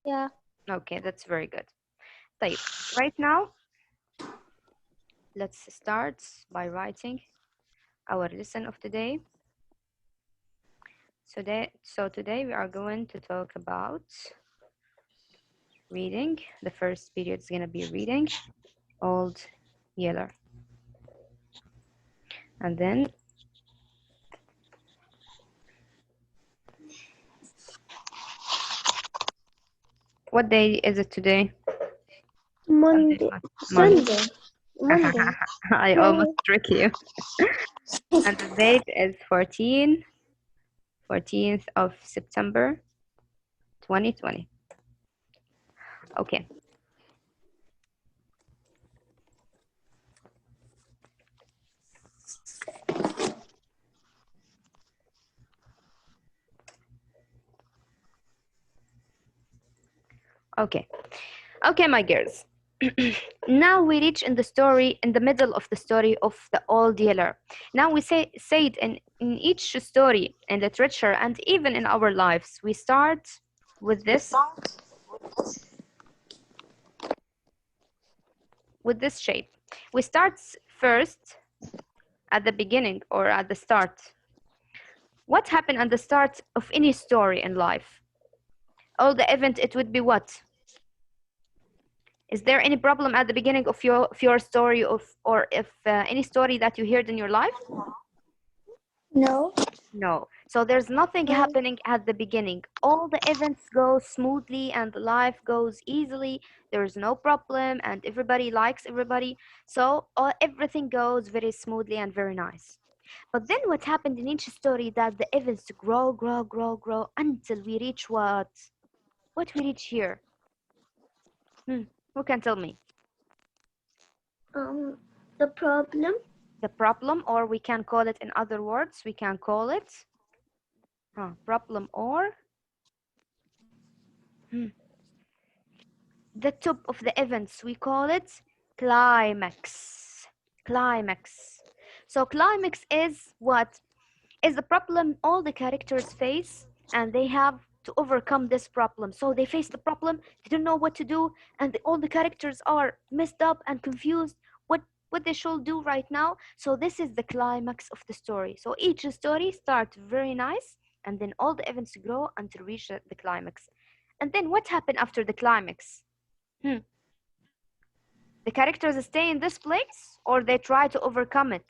Yeah. Okay, that's very good. طيب, right now, let's start by writing our lesson of today. So today we are going to talk about reading. The first period is going to be reading Old Yeller. And then what day is it today? Monday. Monday. Sunday. Monday. I almost tricked you. And the date is 14th of September 2020. Okay. Okay. Okay, my girls. Now we reach in the middle of the story of the Old Yeller. Now we say it in each story in literature and even in our lives. We start with this shape. We start first at the beginning or at the start. What happened at the start of any story in life? All the event, it would be what? Is there any problem at the beginning of your story or if any story that you heard in your life? No. No. So there's nothing happening at the beginning. All the events go smoothly and life goes easily. There's no problem and everybody likes everybody. So everything goes very smoothly and very nice. But then what happened in each story that the events grow until we reach what? What we reach here? Who can tell me? The problem. The problem, or we can call it in other words, we can call it problem or the top of the events, we call it climax. Climax. So climax is what? Is the problem all the characters face and they have to overcome this problem. So they face the problem, they don't know what to do, and all the characters are messed up and confused what they should do right now. So this is the climax of the story. So each story starts very nice and then all the events grow until reach the climax. And then what happened after the climax? The characters stay in this place or they try to overcome it?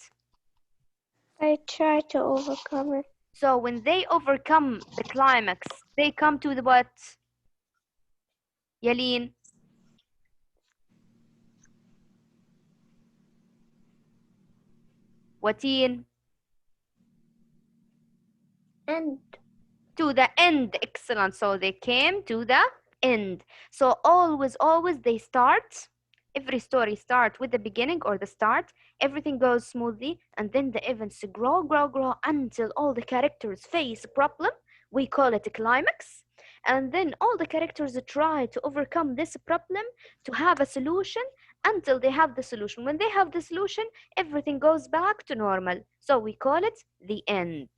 I try to overcome it. So when they overcome the climax, they come to the what? Yaleen? Wateen? And To the end. Excellent. So they came to the end. So always they start. Every story starts with the beginning or the start. Everything goes smoothly, and then the events grow until all the characters face a problem. We call it a climax. And then all the characters try to overcome this problem to have a solution until they have the solution. When they have the solution, everything goes back to normal. So we call it the end.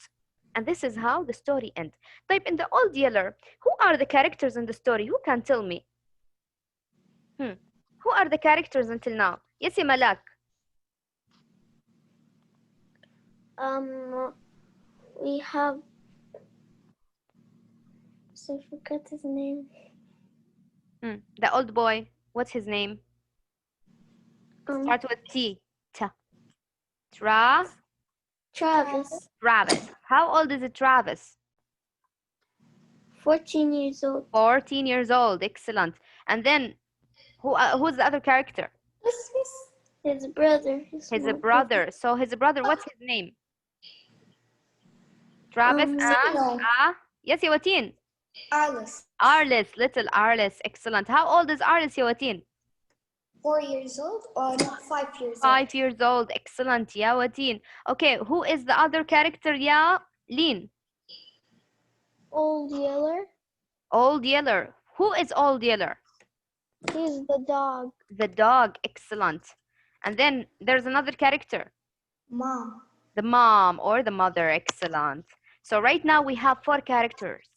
And this is how the story ends. Type in the Old Yeller, who are the characters in the story? Who can tell me? Who are the characters until now? Yes, Malak. we have. So I forgot his name. The old boy. What's his name? Start with T. Travis. Travis. How old is it, Travis? 14 years old. 14 years old. Excellent. And then who's the other character? His brother. His brother. So his brother, what's his name? Travis yes, Yawatin. Arliss, little Arliss. Excellent. How old is Arliss, Yawatin? 4 years old or no, 5 years old. 5 years old. Excellent, Yawatin. Okay, who is the other character, Ya Lin? Old Yeller. Old Yeller. Who is Old Yeller? He's the dog. The dog. Excellent. And then there's another character. Mom. The mom or the mother. Excellent. So right now we have 4 characters.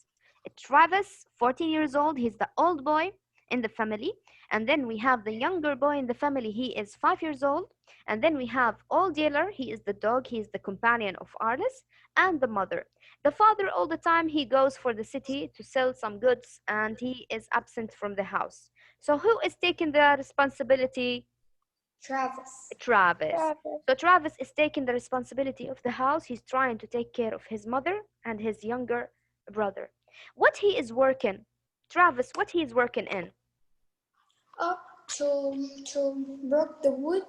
Travis, 14 years old. He's the old boy in the family. And then we have the younger boy in the family. He is 5 years old. And then we have Old Yeller. He is the dog. He is the companion of Arliss and the mother. The father, all the time, he goes for the city to sell some goods and he is absent from the house. So who is taking the responsibility? Travis. Travis. Travis. So Travis is taking the responsibility of the house. He's trying to take care of his mother and his younger brother. What he is working, Travis, what he is working in? To break the wood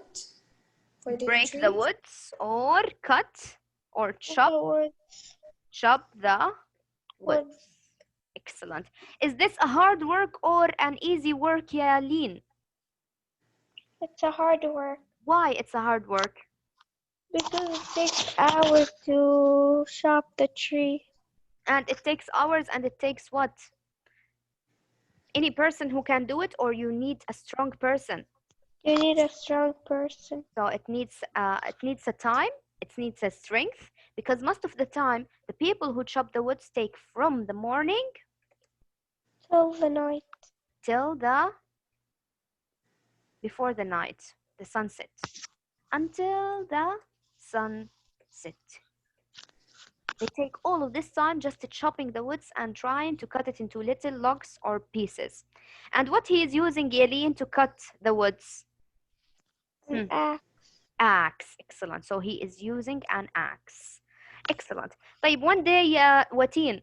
for the Break trees. the woods or cut or chop The woods. the woods. Excellent. Is this a hard work or an easy work, Yaleen? It's a hard work Why it's a hard work? because it takes hours to chop the tree. And it takes hours and it takes what? Any person who can do it, or you need a strong person? You need a strong person. So it needs a time, it needs a strength, because most of the time the people who chop the woods take from the morning Till the night. till before the night, the sunset, until the sunset. They take all of this time just chopping the woods and trying to cut it into little logs or pieces. And what he is using, Yaleen, to cut the woods? An axe. Axe. Excellent. So he is using an axe. Excellent. طيب, one day, Wateen,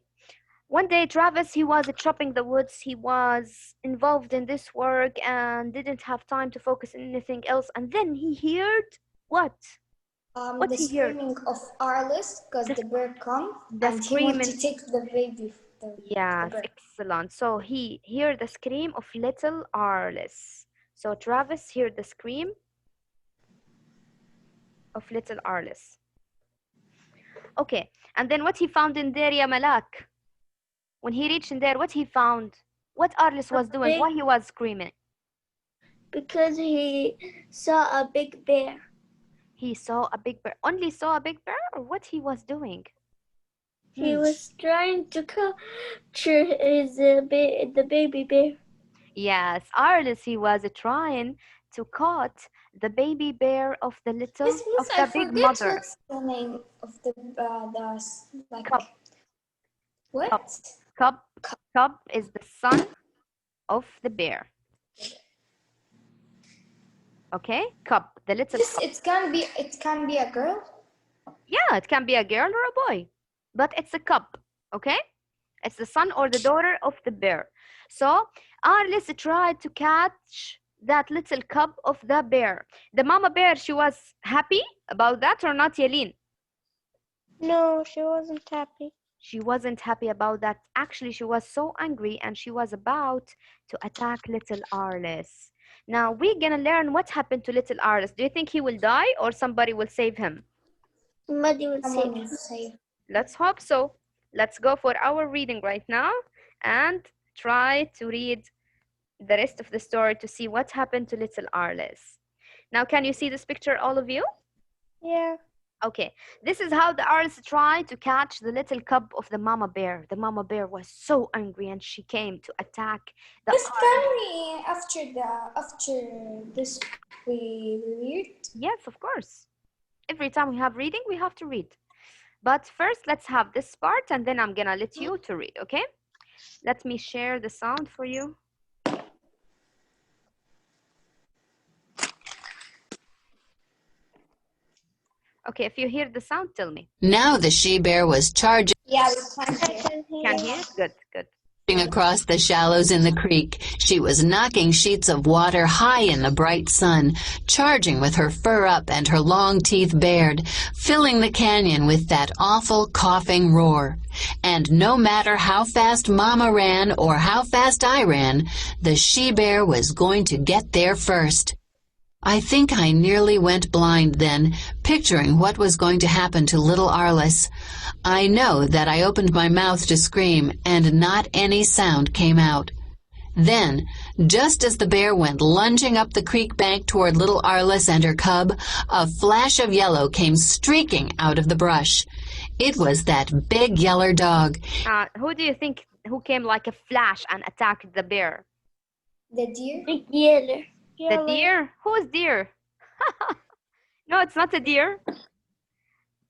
one day Travis, he was chopping the woods. He was involved in this work and didn't have time to focus on anything else. And then he heard what? What The he heard? screaming of Arliss because the bear come The and he wants to screaming. take the baby. Yes, bear. excellent. So he heard the scream of little Arliss. So Travis heard the scream of little Arliss. Okay, and then what he found in there, ya Malak? When he reached in there, what he found? What Arliss was doing? Why he was screaming? Because he saw a big bear. He saw a big bear. Only saw a big bear, or what he was doing? He was trying to capture the baby bear. Yes, Arliss, he was trying to caught the baby bear of the little Miss, of I the big forget mother. what's the name of the like Cub. what? Cub. Cub is the son of the bear. Okay, cub, the little This cub. it can be a girl. Yeah, it can be a girl or a boy, but it's a cub. Okay, it's the son or the daughter of the bear. So Arliss tried to catch that little cub of the bear. The mama bear, she was happy about that or not, Yaleen? No, she wasn't happy. She wasn't happy about that. Actually, she was so angry and she was about to attack little Arliss. Now, we're gonna learn what happened to little Arliss. Do you think he will die or somebody will save him? Somebody will Someone say. will say. Let's hope so. Let's go for our reading right now and try to read the rest of the story to see what happened to little Arliss. Now, can you see this picture, all of you? Yeah. Okay, this is how the Arliss tried to catch the little cub of the mama bear. The mama bear was so angry and she came to attack the Just Arliss. can we after this we read? Yes, of course. Every time we have reading, we have to read. But first, let's have this part and then I'm gonna let you to read, okay? Let me share the sound for you. Okay, if you hear the sound, tell me. Now the she-bear was charging Yeah, we can I hear. can hear. Can hear it? Good, good. across the shallows in the creek. She was knocking sheets of water high in the bright sun, charging with her fur up and her long teeth bared, filling the canyon with that awful coughing roar. And no matter how fast Mama ran or how fast I ran, the she-bear was going to get there first. I think I nearly went blind then, picturing what was going to happen to little Arliss. I know that I opened my mouth to scream, and not any sound came out. Then, just as the bear went lunging up the creek bank toward little Arliss and her cub, a flash of yellow came streaking out of the brush. It was that big yeller dog. Who do you think who came like a flash and attacked the bear? The deer? Big yellow. The deer? Who is deer? No, it's not a deer.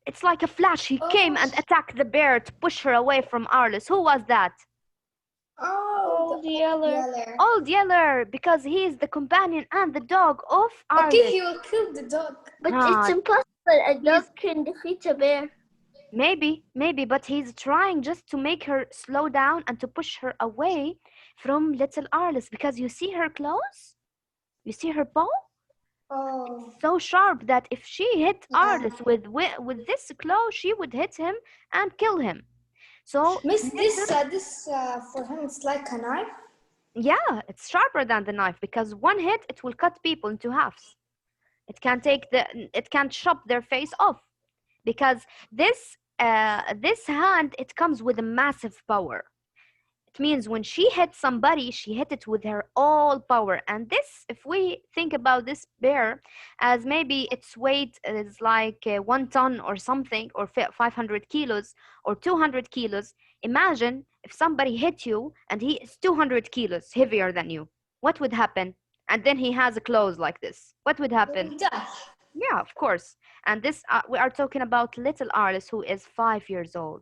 It's like a flash. He came and attacked the bear to push her away from Arliss. Who was that? Oh, Old the Yeller. Yeller. Old Yeller, because he is the companion and the dog of Okay, Arliss. he will kill the dog. But Ah, it's impossible. A dog can defeat a bear. Maybe, but he's trying just to make her slow down and to push her away from little Arliss, because you see her claws? You see her paw? Oh, So sharp that if she hit Yeah. Arliss with this claw, she would hit him and kill him. So Miss, this for him, it's like a knife. yeah, it's sharper than the knife, because one hit it will cut people into halves. It can chop their face off, because this hand, it comes with a massive power. It means when she hit somebody, she hit it with her all power. And this, if we think about this bear as maybe its weight is like 1 ton or something, or 500 kilos or 200 kilos, imagine if somebody hit you and he is 200 kilos heavier than you, what would happen? And then he has a claws like this, what would He happen? will die. Yeah, of course. And this, we are talking about little Arliss, who is 5 years old.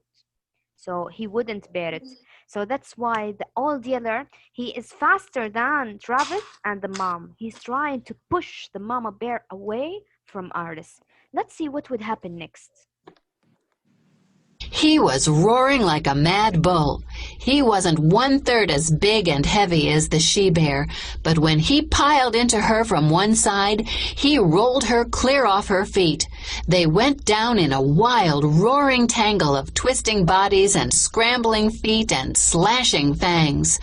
So he wouldn't bear it. So that's why the old Yeller, he is faster than Travis and the mom. He's trying to push the mama bear away from Arliss. Let's see what would happen next. He was roaring like a mad bull. He wasn't 1/3 as big and heavy as the she-bear, but when he piled into her from one side, he rolled her clear off her feet. They went down in a wild, roaring tangle of twisting bodies and scrambling feet and slashing fangs.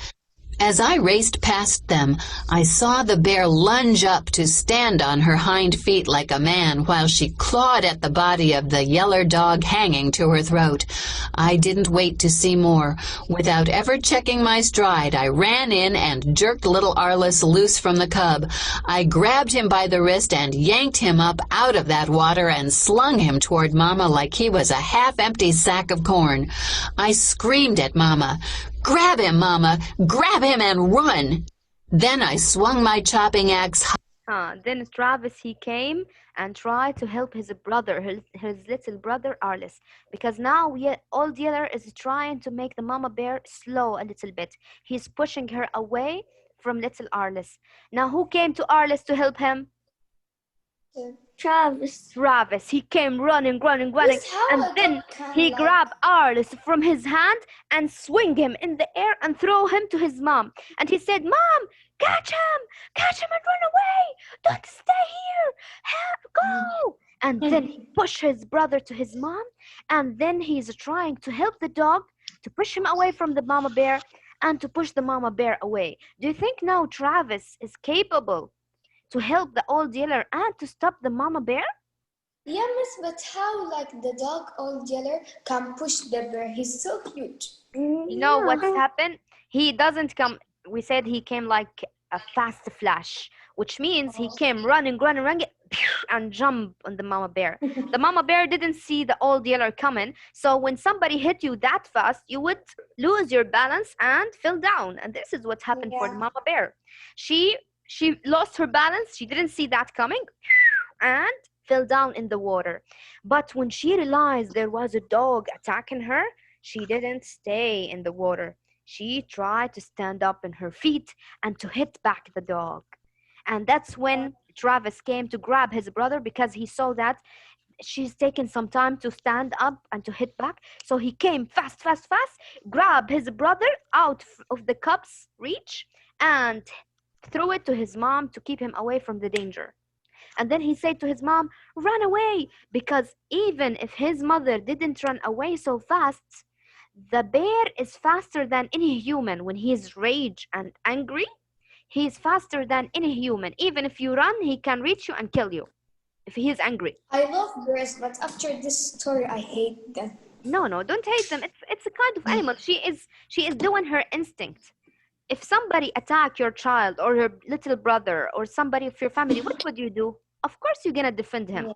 As I raced past them, I saw the bear lunge up to stand on her hind feet like a man while she clawed at the body of the yeller dog hanging to her throat. I didn't wait to see more. Without ever checking my stride, I ran in and jerked little Arliss loose from the cub. I grabbed him by the wrist and yanked him up out of that water and slung him toward Mama like he was a half-empty sack of corn. I screamed at Mama, "Grab him, Mama! Grab him and run!" Then I swung my chopping axe. Then Travis, he came and tried to help his brother, his little brother Arliss, because now old Yeller is trying to make the mama bear slow a little bit. He's pushing her away from little Arliss. Now who came to Arliss to help him? Travis. He came running, Miss, how and a then dog can, he like- grabbed Arliss from his hand and swing him in the air and throw him to his mom. And he said, "Mom, catch him and run away. Don't stay here. Go." And then he pushed his brother to his mom, and then he's trying to help the dog to push him away from the mama bear and to push the mama bear away. Do you think now Travis is capable to help the old Yeller and to stop the mama bear? Yeah, Miss, but how like the dog Old Yeller can push the bear? He's so huge. You know what's happened? He doesn't come, we said he came like a fast flash, which means he came running, and jumped on the mama bear. The mama bear didn't see the old Yeller coming, so when somebody hit you that fast, you would lose your balance and fell down. And this is what happened for the Yeah. mama bear. She lost her balance, she didn't see that coming, and fell down in the water. But when she realized there was a dog attacking her, she didn't stay in the water. She tried to stand up on her feet and to hit back the dog. And that's when Travis came to grab his brother, because he saw that she's taken some time to stand up and to hit back. So he came fast, grabbed his brother out of the cub's reach and threw it to his mom to keep him away from the danger. And then he said to his mom, "Run away," because even if his mother didn't run away so fast, the bear is faster than any human. When he is rage and angry, he is faster than any human. Even if you run, he can reach you and kill you if he is angry. I love bears, but after this story, I hate them. No, don't hate them. It's a kind of animal. She is doing her instinct. If somebody attack your child or your little brother or somebody of your family, what would you do? Of course you're gonna defend him. Yeah.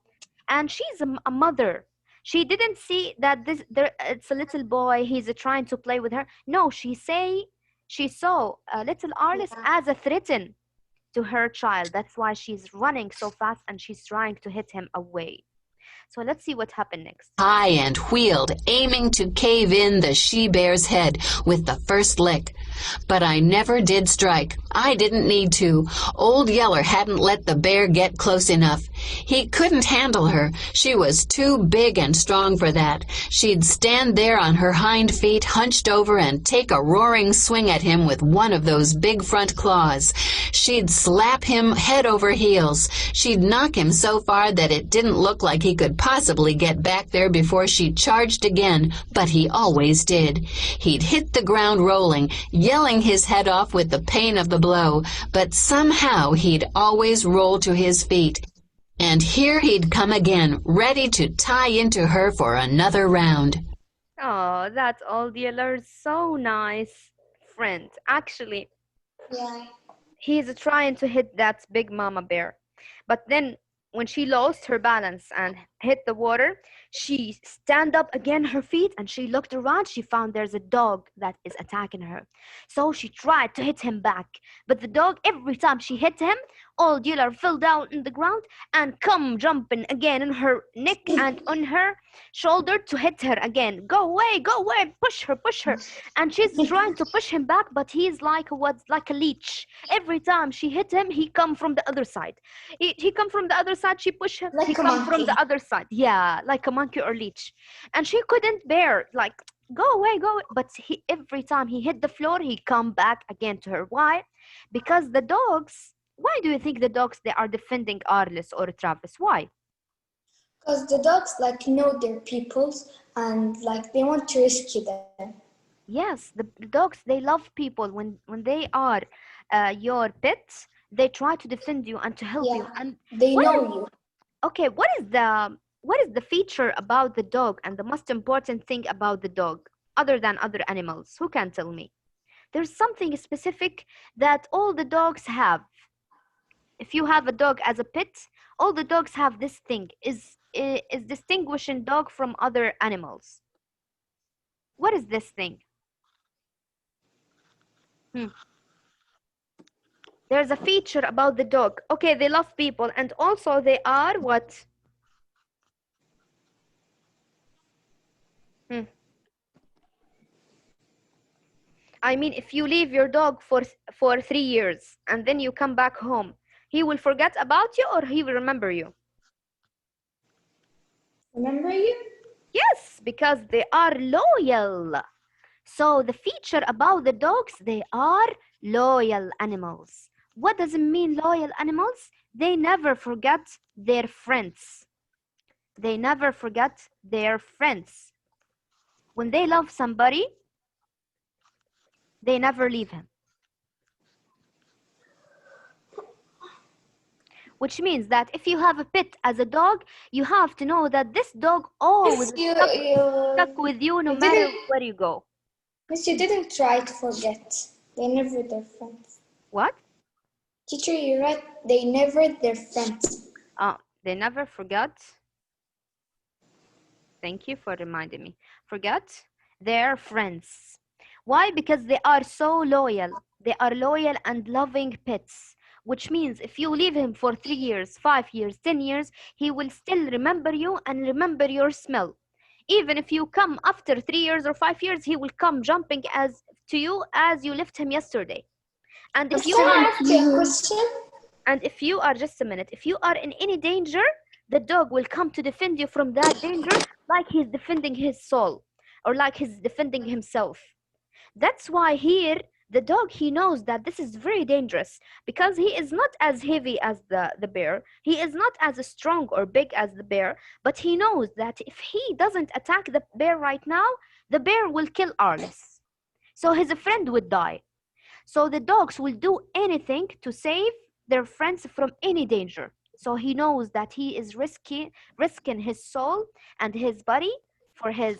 And she's a mother. She didn't see that it's a little boy. He's trying to play with her. No, she saw little Arliss Yeah. as a threaten to her child. That's why she's running so fast and she's trying to hit him away. So let's see what happened next. High and wheeled, aiming to cave in the she-bear's head with the first lick. But I never did strike. I didn't need to. Old Yeller hadn't let the bear get close enough. He couldn't handle her. She was too big and strong for that. She'd stand there on her hind feet, hunched over, and take a roaring swing at him with one of those big front claws. She'd slap him head over heels. She'd knock him so far that it didn't look like he could possibly get back there before she charged again, but he always did. He'd hit the ground rolling, yelling his head off with the pain of the blow, but somehow he'd always roll to his feet. And here he'd come again, ready to tie into her for another round. Oh, that's Old Yeller's so nice friend. Actually, Yeah. he's trying to hit that big mama bear. But then when she lost her balance and hit the water, she stand up again her feet and she looked around. She found there's a dog that is attacking her. So she tried to hit him back. But the dog, every time she hit him, Old Yeller fell down in the ground and come jumping again on her neck and on her shoulder to hit her again. Go away, push her. And she's trying to push him back, but he's like a leech. Every time she hit him, he come from the other side. He come from the other side, she push him, Like he a come from monkey. the other side. Yeah, like a monkey or leech. And she couldn't bear, like, go away. But every time he hit the floor, he come back again to her. Why? Because the dogs, why do you think the dogs, they are defending Arliss or Travis? Why? Because the dogs like know their peoples and like they want to rescue them. Yes, the dogs, they love people. When they are your pets, they try to defend you and to help you. Yeah. And They what know is- you. okay, what is the feature about the dog and the most important thing about the dog other than other animals? Who can tell me? There's something specific that all the dogs have. If you have a dog as a pet, all the dogs have this thing, is distinguishing dog from other animals. What is this thing? There's a feature about the dog. Okay, they love people and also they are what? I mean, if you leave your dog for 3 years and then you come back home, he will forget about you or he will remember you? Remember you? Yes, because they are loyal. So the feature about the dogs, they are loyal animals. What does it mean, loyal animals? They never forget their friends. They never forget their friends. When they love somebody, they never leave him. Which means that if you have a pet as a dog, you have to know that this dog always Miss, stuck with you no you matter didn't- where you go. Miss, you didn't try to forget. They never their friends. What? Teacher, you're right. They never their friends. They never forget. Thank you for reminding me. Forget their friends. Why? Because they are so loyal. They are loyal and loving pets. Which means if you leave him for 3 years, 5 years, 10 years, he will still remember you and remember your smell. Even if you come after 3 years or 5 years, he will come jumping to you as you left him yesterday. And if you Can I are, ask you a question? and if you are, just a minute, if you are in any danger, the dog will come to defend you from that danger like he's defending his soul or like he's defending himself. That's why here, the dog, he knows that this is very dangerous because he is not as heavy as the bear. He is not as strong or big as the bear, but he knows that if he doesn't attack the bear right now, the bear will kill Arliss. So his friend would die. So the dogs will do anything to save their friends from any danger. So he knows that he is risking his soul and his body for his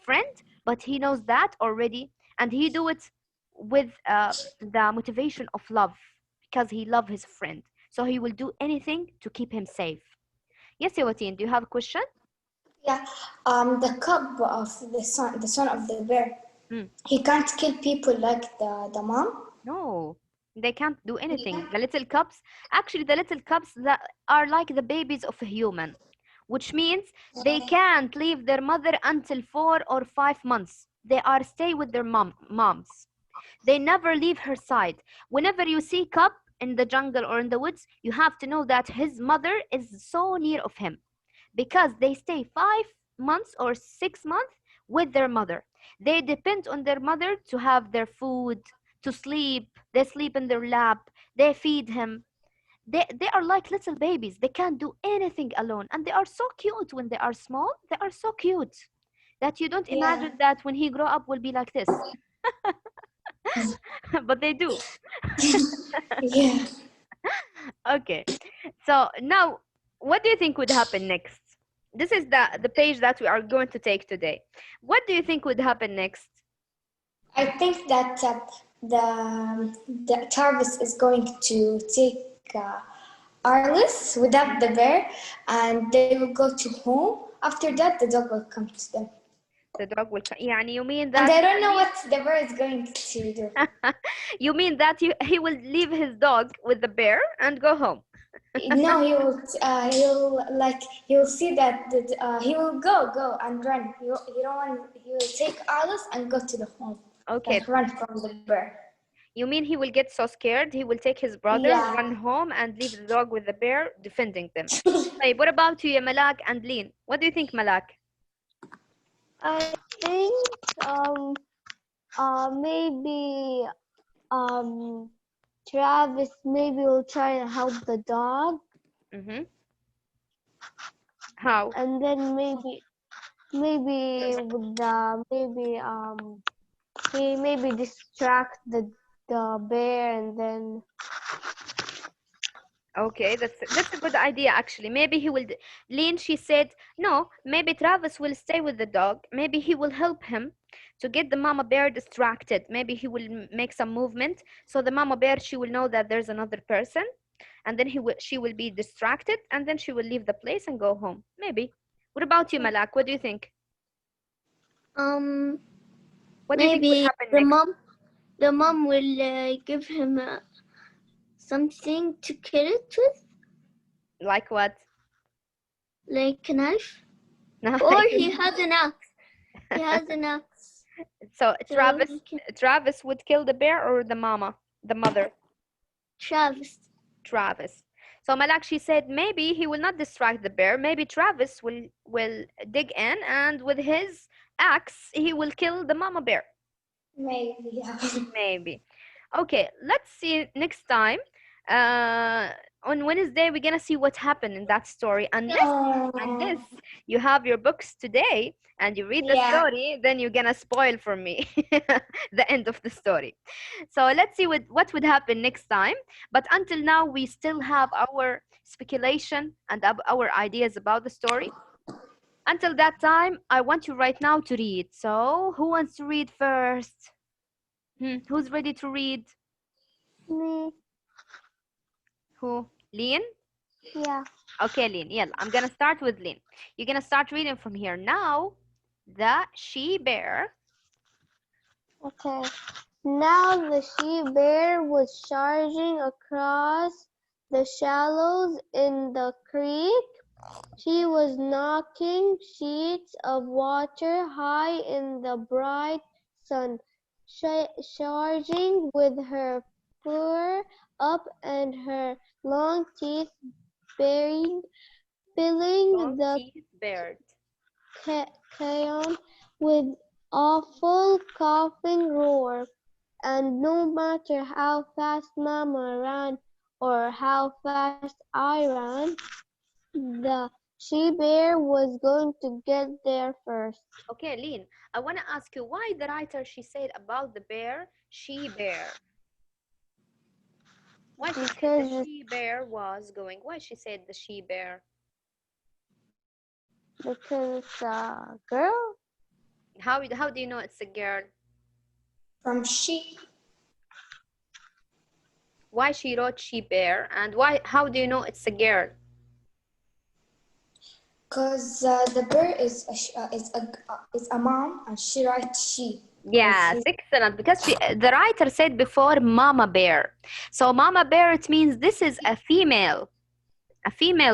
friend, but he knows that already, and he do it with the motivation of love because he loves his friend. So he will do anything to keep him safe. Yes, Yawatin, do you have a question? Yeah, the cub of the son of the bear. Mm. He can't kill people like the mom. No, they can't do anything. Yeah. The little cubs, actually, the little cubs that are like the babies of a human, which means they can't leave their mother until 4 or 5 months. They are stay with their moms. They never leave her side. Whenever you see cub in the jungle or in the woods, you have to know that his mother is so near of him because they stay 5 months or 6 months with their mother. They depend on their mother to have their food, to sleep. They sleep in their lap. They feed him. They are like little babies. They can't do anything alone. And they are so cute when they are small. They are so cute that you don't Yeah. imagine that when he grow up will be like this. But they do. Yeah. Okay. So now, what do you think would happen next? This is the page that we are going to take today. What do you think would happen next? I think that the Travis is going to take Arliss without the bear, and they will go to home. After that, the dog will come to them. The dog will come. يعني you mean And that I don't know what the bear is going to do. you mean that he will leave his dog with the bear and go home. No, he'll see that he will go and run. He will take Arliss and go to the home. Okay. Like run from the bear. You mean he will get so scared he will take his brother, Yeah. run home and leave the dog with the bear defending them. Hey, what about you, Malak and Lean? What do you think, Malak? I think maybe Travis maybe will try to help the dog, Mm-hmm. How? and then maybe with the he maybe distract the bear, and then Okay, that's a good idea actually. Maybe he will. Lean, she said, no, maybe Travis will stay with the dog. Maybe he will help him to get the mama bear distracted. Maybe he will make some movement so the mama bear she will know that there's another person, and then she will be distracted, and then she will leave the place and go home. Maybe. What about you, Malak? What do you think? What do you think would maybe happen next? the mom will give him something to kill it with, Like what? like a knife, No. or he has an axe. He has an axe. So So Travis would kill the bear or the mother? Travis. Travis. So Malak, she said maybe he will not distract the bear. Maybe Travis will dig in and with his axe he will kill the mama bear. Maybe, yeah. Maybe. Okay, let's see next time. On Wednesday we're gonna see what happened in that story. Unless you have your books today and you read the Yeah. story, then you're gonna spoil for me the end of the story. So let's see what would happen next time. But until now, we still have our speculation and our ideas about the story. Until that time, I want you right now to read. So who wants to read first? Who's ready to read? Me. Who? Lean? Yeah. Okay, Lean. Yeah, I'm gonna start with Lean. You're gonna start reading from here. Now, the she-bear. Okay. Now the she-bear was charging across the shallows in the creek. She was knocking sheets of water high in the bright sun, charging with her fur up and her long teeth filling the Bird. canyon with awful coughing roar. And no matter how fast Mama ran or how fast I ran, the she-bear was going to get there first. Okay, Lean, I want to ask you why the writer she said about the bear, she-bear. Why she said the she-bear was going? Why she said the she-bear? Because it's a girl. How do you know it's a girl? From sheep. Why she wrote she-bear and how do you know it's a girl? Because the bear is a mom, and she writes she. 'Cause Yes, he's- excellent. Because the writer said before mama bear. So mama bear, it means this is a female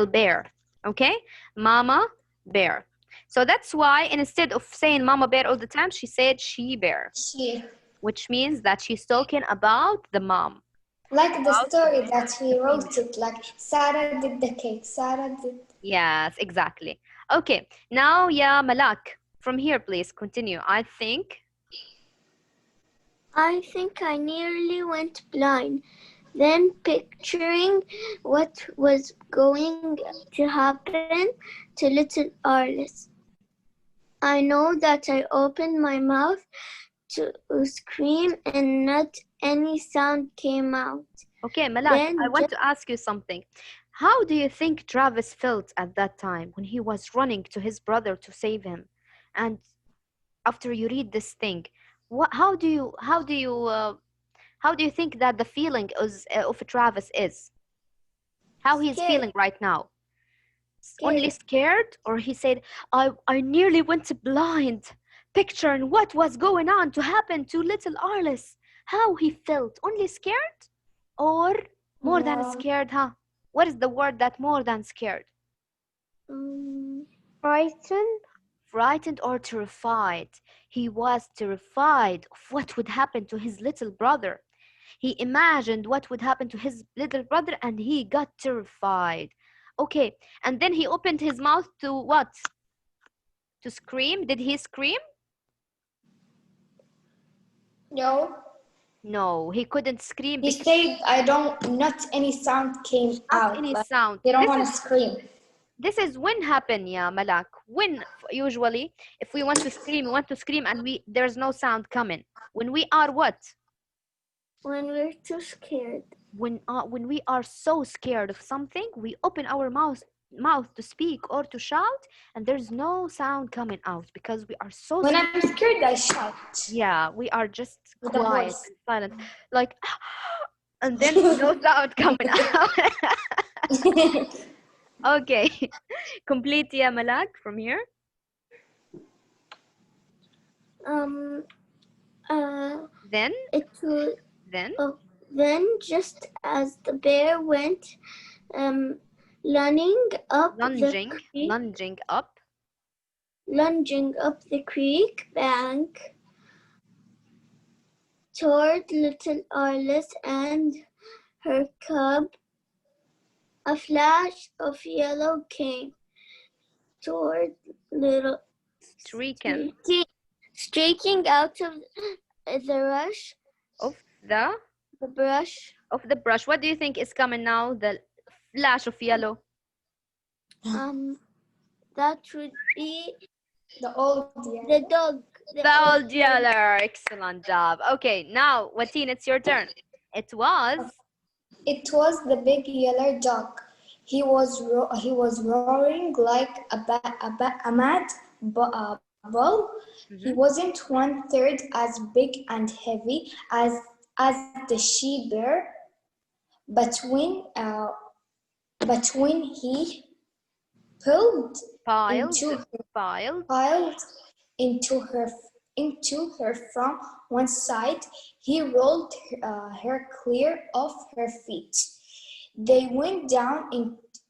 bear. Okay? Mama bear. So that's why instead of saying mama bear all the time, she said she bear, she. which means that she's talking about the mom. Like the story that we the wrote it, like Sarah did the cake, Sarah did. Yes, exactly. Okay, now, yeah, Malak, from here, please continue. I think I nearly went blind. Then, picturing what was going to happen to little Arliss, I know that I opened my mouth to scream and not any sound came out. Okay, Malak, Then I want to ask you something. How do you think Travis felt at that time when he was running to his brother to save him? And after you read this thing, how do you think that the feeling of Travis is? How he's Scared. feeling right now? Only Scared. scared, or he said, I nearly went blind, picturing what was going on to happen to little Arliss. How he felt? Only scared, or more than scared, huh? What is the word that more than scared? Frightened. Frightened or terrified? He was terrified of what would happen to his little brother. He imagined what would happen to his little brother and he got terrified. Okay, and then he opened his mouth to what? To scream? Did he scream? No. No, he couldn't scream He because said, not any sound came not out. any Like, sound. they don't want to scream. This is when happen, yeah, Malak. When usually, if we want to scream, and there's no sound coming. When we are what? When we're too scared. When we are so scared of something, we open our mouth to speak or to shout, and there's no sound coming out because we are so When scared. I'm scared, I shout. Yeah, we are just With a quiet voice. and silent, like, and then no sound coming out. Okay, complete, yeah, Malak, from here. Then It was then just as the bear went lunging up the creek bank toward little Arliss and her cub, a flash of yellow came toward little streaking out of the rush of the brush. What do you think is coming now? The flash of yellow. That would be the old yeller. The dog. The old yeller. Excellent job. Okay, now Wateen, it's your turn. It was the big yellow dog. He was roaring like a mad bull. He wasn't 1/3 as big and heavy as the she bear, but when he piled into her from one side, he rolled her clear off her feet. They went down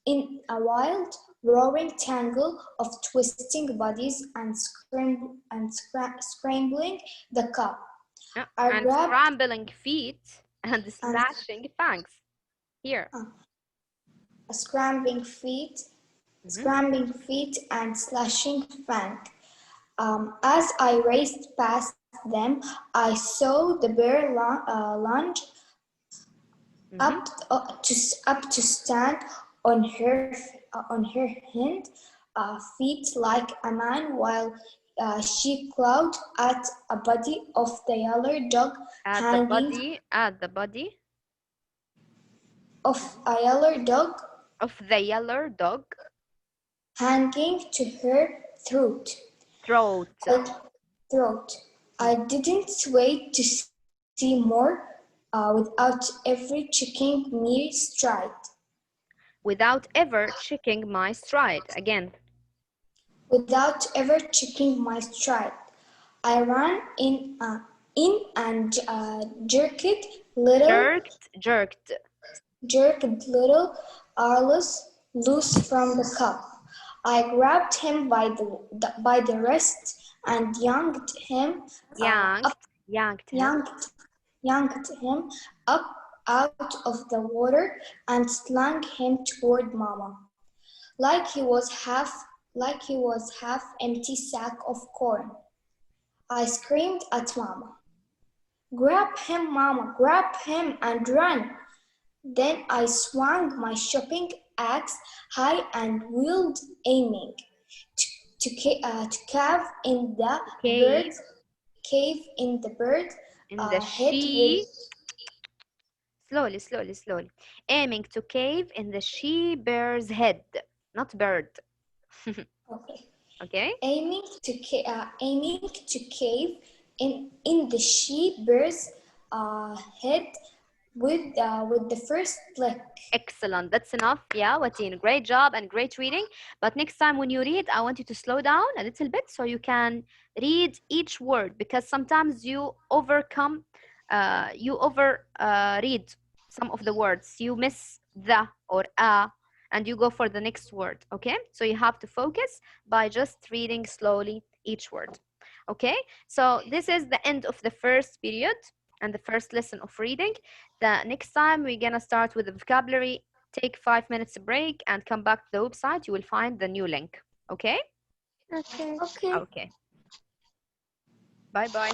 in a wild, roaring tangle of twisting bodies and scrambling the cub. Scrambling feet and slashing fangs. Here. Scrambling feet and slashing fang. As I raced past them, I saw the bear lunge up to stand on her hind feet like a man, while she clawed at a body of the yellow dog hanging. At the body of a yellow dog. Of the yellow dog. Hanging to her throat. I didn't wait to see more without ever checking my stride. Without ever checking my stride. Again. without ever checking my stride. I ran in and jerked little Arliss loose from the cup. I grabbed him by the wrist and yanked him up out of the water and slung him toward Mama, like he was half empty sack of corn. I screamed at Mama, "Grab him, Mama, grab him and run!" Then I swung my shopping axe high and wheeled, aiming to cave in the bird head. Slowly. Aiming to cave in the she-bear's head, not bird. Okay. Aiming to cave in the she-bear's head with the first flick. Excellent. That's enough. Yeah, Wateen. Great job and great reading. But next time when you read, I want you to slow down a little bit so you can read each word, because sometimes you read some of the words. You miss the or a, and you go for the next word. Okay? So you have to focus by just reading slowly each word. Okay? So this is the end of the first period and the first lesson of reading. The next time we're gonna start with the vocabulary. Take 5 minutes break and come back to the website. You will find the new link. Okay? Okay. Okay. Bye-bye.